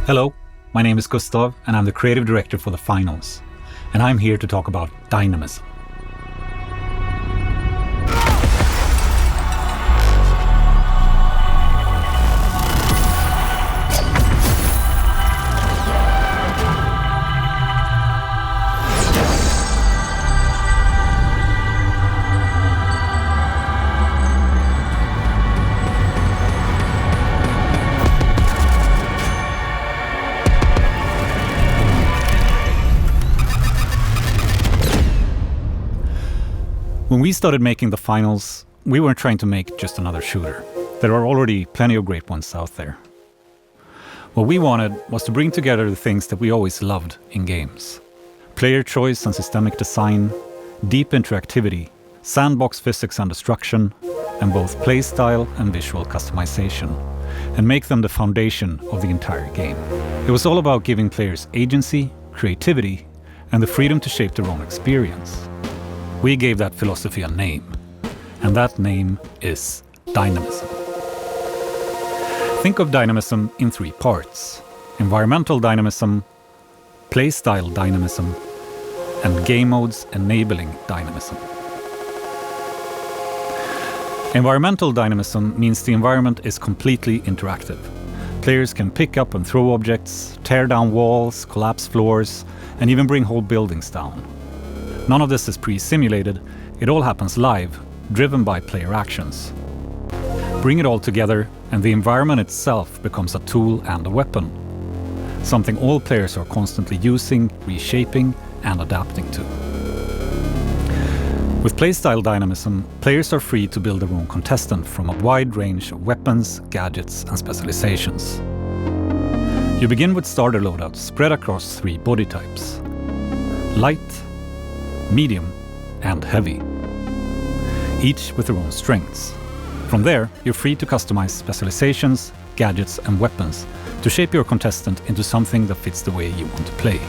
Hello, my name is Gustav and I'm the creative director for the finals. And I'm here to talk about Dynamism. When we started making the finals, we weren't trying to make just another shooter. There are already plenty of great ones out there. What we wanted was to bring together the things that we always loved in games. Player choice and systemic design, deep interactivity, sandbox physics and destruction, and both playstyle and visual customization, and make them the foundation of the entire game. It was all about giving players agency, creativity, and the freedom to shape their own experience. We gave that philosophy a name, and that name is Dynamism. Think of Dynamism in three parts: environmental dynamism, playstyle dynamism, and game modes enabling dynamism. Environmental dynamism means the environment is completely interactive. Players can pick up and throw objects, tear down walls, collapse floors, and even bring whole buildings down. None of this is pre-simulated, it all happens live, driven by player actions. Bring it all together, and the environment itself becomes a tool and a weapon. Something all players are constantly using, reshaping, and adapting to. With playstyle dynamism, players are free to build their own contestant from a wide range of weapons, gadgets, and specializations. You begin with starter loadouts spread across three body types: light, medium, and heavy, each with their own strengths. From there, you're free to customize specializations, gadgets, and weapons to shape your contestant into something that fits the way you want to play.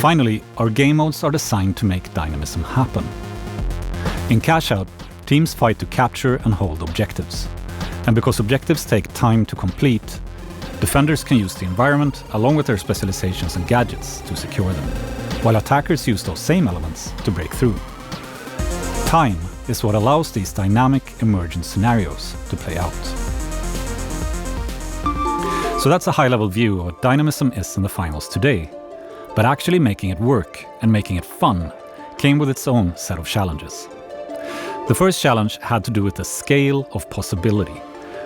Finally, our game modes are designed to make dynamism happen. In Cash Out, teams fight to capture and hold objectives. And because objectives take time to complete, defenders can use the environment along with their specializations and gadgets to secure them, while attackers use those same elements to break through. Time is what allows these dynamic, emergent scenarios to play out. So that's a high-level view of what dynamism is in the finals today. But actually making it work and making it fun came with its own set of challenges. The first challenge had to do with the scale of possibility.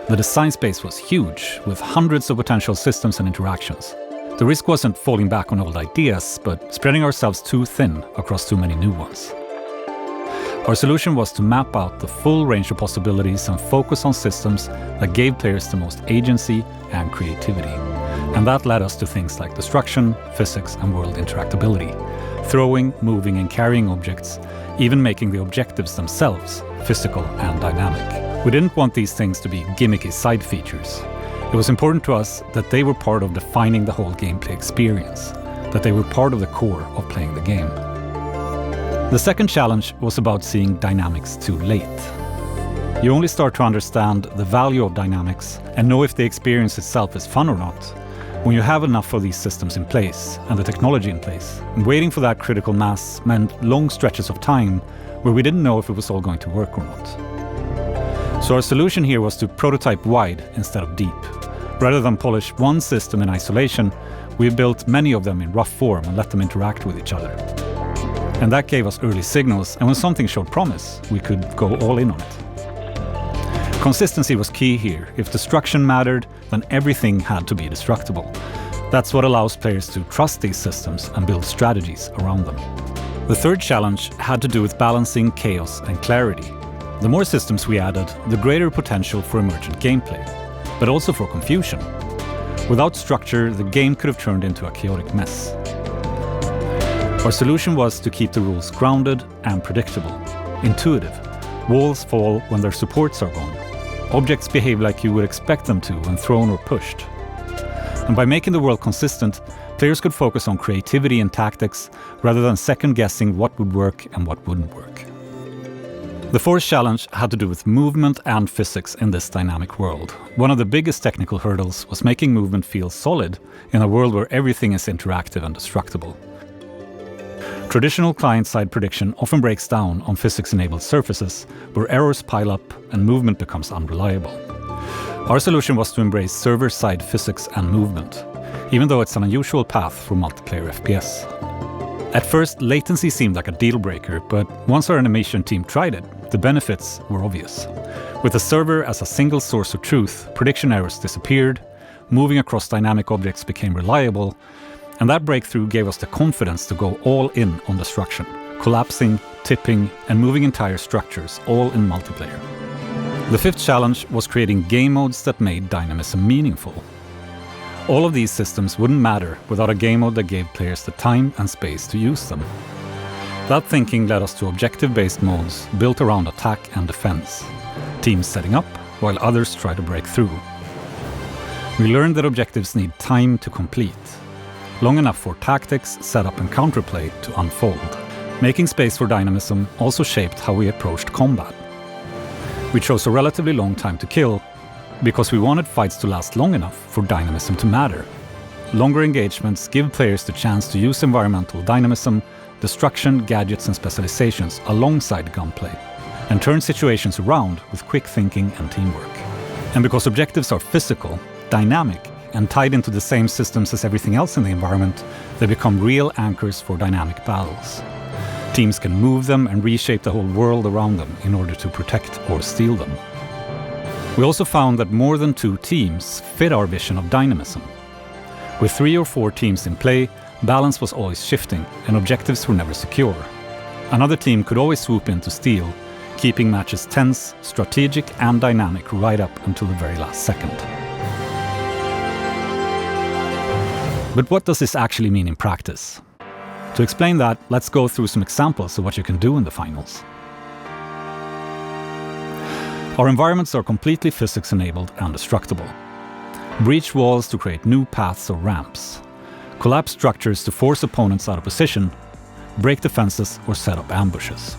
The design space was huge, with hundreds of potential systems and interactions. The risk wasn't falling back on old ideas, but spreading ourselves too thin across too many new ones. Our solution was to map out the full range of possibilities and focus on systems that gave players the most agency and creativity. And that led us to things like destruction, physics, and world interactability, throwing, moving, and carrying objects, even making the objectives themselves physical and dynamic. We didn't want these things to be gimmicky side features. It was important to us that they were part of defining the whole gameplay experience, that they were part of the core of playing the game. The second challenge was about seeing dynamics too late. You only start to understand the value of dynamics and know if the experience itself is fun or not when you have enough of these systems in place and the technology in place. And waiting for that critical mass meant long stretches of time where we didn't know if it was all going to work or not. So our solution here was to prototype wide instead of deep. Rather than polish one system in isolation, we built many of them in rough form and let them interact with each other. And that gave us early signals, and when something showed promise, we could go all in on it. Consistency was key here. If destruction mattered, then everything had to be destructible. That's what allows players to trust these systems and build strategies around them. The third challenge had to do with balancing chaos and clarity. The more systems we added, the greater potential for emergent gameplay, but also for confusion. Without structure, the game could have turned into a chaotic mess. Our solution was to keep the rules grounded and predictable, intuitive. Walls fall when their supports are gone. Objects behave like you would expect them to when thrown or pushed. And by making the world consistent, players could focus on creativity and tactics rather than second-guessing what would work and what wouldn't work. The fourth challenge had to do with movement and physics in this dynamic world. One of the biggest technical hurdles was making movement feel solid in a world where everything is interactive and destructible. Traditional client-side prediction often breaks down on physics-enabled surfaces where errors pile up and movement becomes unreliable. Our solution was to embrace server-side physics and movement, even though it's an unusual path for multiplayer FPS. At first, latency seemed like a deal-breaker, but once our animation team tried it, the benefits were obvious. With the server as a single source of truth, prediction errors disappeared, moving across dynamic objects became reliable, and that breakthrough gave us the confidence to go all in on destruction, collapsing, tipping, and moving entire structures, all in multiplayer. The fifth challenge was creating game modes that made dynamism meaningful. All of these systems wouldn't matter without a game mode that gave players the time and space to use them. That thinking led us to objective-based modes built around attack and defense, teams setting up while others try to break through. We learned that objectives need time to complete, long enough for tactics, setup and counterplay to unfold. Making space for dynamism also shaped how we approached combat. We chose a relatively long time to kill because we wanted fights to last long enough for dynamism to matter. Longer engagements give players the chance to use environmental dynamism, destruction, gadgets and specializations alongside gunplay, and turn situations around with quick thinking and teamwork. And because objectives are physical, dynamic, and tied into the same systems as everything else in the environment, they become real anchors for dynamic battles. Teams can move them and reshape the whole world around them in order to protect or steal them. We also found that more than 2 teams fit our vision of dynamism. With 3 or 4 teams in play, balance was always shifting and objectives were never secure. Another team could always swoop in to steal, keeping matches tense, strategic and dynamic right up until the very last second. But what does this actually mean in practice? To explain that, let's go through some examples of what you can do in the finals. Our environments are completely physics-enabled and destructible. Breach walls to create new paths or ramps. Collapse structures to force opponents out of position, break defenses or set up ambushes.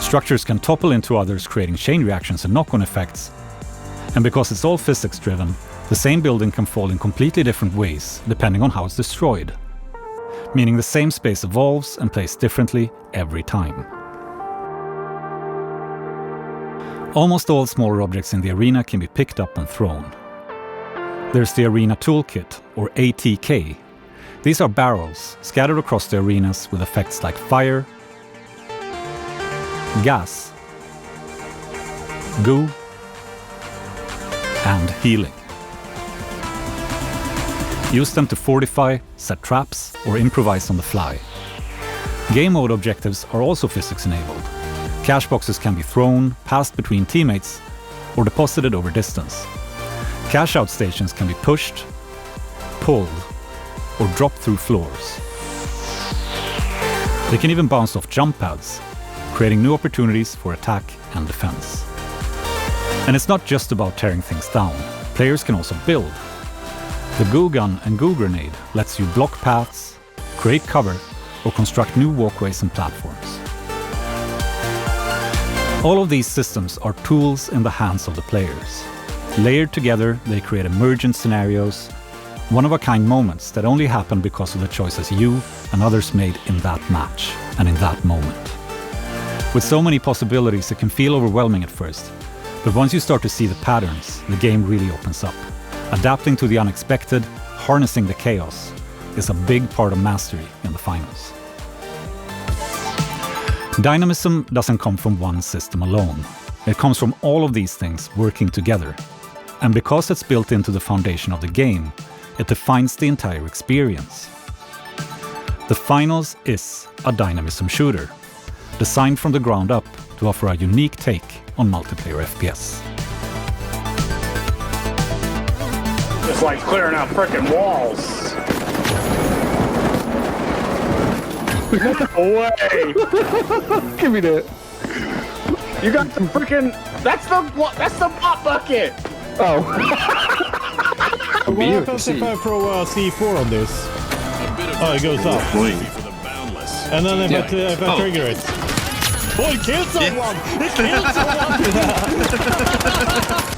Structures can topple into others, creating chain reactions and knock-on effects. And because it's all physics-driven, the same building can fall in completely different ways depending on how it's destroyed, meaning the same space evolves and plays differently every time. Almost all smaller objects in the arena can be picked up and thrown. There's the Arena Toolkit, or ATK. These are barrels scattered across the arenas with effects like fire, gas, goo, and healing. Use them to fortify, set traps, or improvise on the fly. Game mode objectives are also physics-enabled. Cash boxes can be thrown, passed between teammates, or deposited over distance. Cash-out stations can be pushed, pulled, or dropped through floors. They can even bounce off jump pads, creating new opportunities for attack and defense. And it's not just about tearing things down. Players can also build. The Goo Gun and Goo Grenade lets you block paths, create cover, or construct new walkways and platforms. All of these systems are tools in the hands of the players. Layered together, they create emergent scenarios, one-of-a-kind moments that only happen because of the choices you and others made in that match and in that moment. With so many possibilities, it can feel overwhelming at first, but once you start to see the patterns, the game really opens up. Adapting to the unexpected, harnessing the chaos, is a big part of mastery in the finals. Dynamism doesn't come from one system alone. It comes from all of these things working together. And because it's built into the foundation of the game, it defines the entire experience. The finals is a dynamism shooter, designed from the ground up to offer a unique take on multiplayer FPS. It's like clearing out frickin' walls. No way! Give me that. You got the frickin'. That's the pop bucket. Oh. What happens if I throw a C4 on this? Oh, it goes up. And then if I trigger it. Oh, it killed someone! It killed someone!